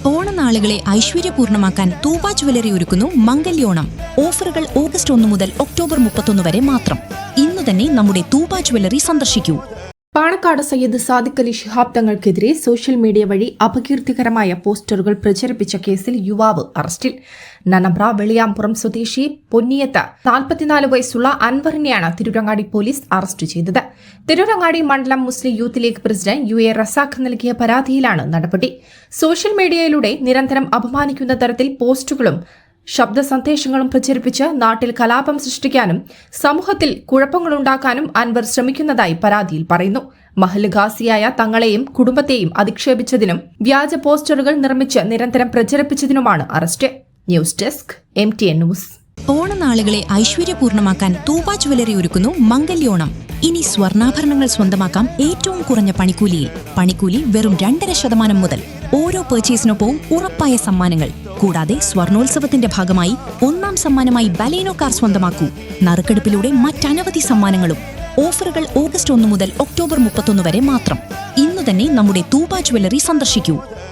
ഓണനാളുകളെ ഐശ്വര്യപൂർണ്ണമാക്കാൻ തൂബ ജ്വല്ലറി ഒരുക്കുന്നു മംഗല്യോണം. ഓഫറുകൾ ഓഗസ്റ്റ് 1 മുതൽ ഒക്ടോബർ 31 വരെ മാത്രം. ഇന്നു തന്നെ നമ്മുടെ തൂബ ജ്വല്ലറി സന്ദർശിക്കൂ. പാണക്കാട് സയ്യിദ് സാദിഖ് അലി ശിഹാബ് തങ്ങൾക്കെതിരെ സോഷ്യൽ മീഡിയ വഴി അപകീർത്തികരമായ പോസ്റ്ററുകൾ പ്രചരിപ്പിച്ച കേസിൽ യുവാവ് അറസ്റ്റിൽ. നനമ്പ്ര വെളിയാംപുറം സ്വദേശി പൊന്നിയത്ത് 44 വയസ്സുള്ള അൻവറിനെയാണ് തിരൂരങ്ങാടി പോലീസ് അറസ്റ്റ് ചെയ്തത്. തിരൂരങ്ങാടി മണ്ഡലം Muslim youth league president UA Razak നൽകിയ പരാതിയിലാണ് നടപടി. സോഷ്യൽ മീഡിയയിലൂടെ നിരന്തരം അപമാനിക്കുന്ന തരത്തിൽ പോസ്റ്റുകളും ശബ്ദ സന്ദേശങ്ങളും പ്രചരിപ്പിച്ച് നാട്ടിൽ കലാപം സൃഷ്ടിക്കാനും സമൂഹത്തിൽ കുഴപ്പങ്ങളുണ്ടാക്കാനും അൻവർ ശ്രമിക്കുന്നതായി പരാതിയിൽ പറയുന്നു. മഹല്ല് ഖാസിയായ തങ്ങളെയും കുടുംബത്തെയും അധിക്ഷേപിച്ചതിനും വ്യാജ പോസ്റ്ററുകൾ നിർമ്മിച്ച് നിരന്തരം പ്രചരിപ്പിച്ചതിനുമാണ് arrest. News desk MTN news. ഓണനാളുകളെ ഐശ്വര്യപൂർണ്ണമാക്കാൻ തൂബ ജ്വല്ലറി ഒരുക്കുന്നു മംഗല്യോണം. ഇനി സ്വർണ്ണാഭരണങ്ങൾ സ്വന്തമാക്കാം ഏറ്റവും കുറഞ്ഞ പണിക്കൂലിയിൽ. പണിക്കൂലി വെറും 2.5% മുതൽ. ഓരോ പർച്ചേസിനൊപ്പവും ഉറപ്പായ സമ്മാനങ്ങൾ. കൂടാതെ സ്വർണോത്സവത്തിന്റെ ഭാഗമായി 1ാം സമ്മാനമായി ബലേനോ കാർ സ്വന്തമാക്കൂ. നറുക്കെടുപ്പിലൂടെ മറ്റനവധി സമ്മാനങ്ങളും. ഓഫറുകൾ ഓഗസ്റ്റ് 1 മുതൽ ഒക്ടോബർ 31 വരെ മാത്രം. ഇന്നു തന്നെ നമ്മുടെ തൂബ ജ്വല്ലറി സന്ദർശിക്കൂ.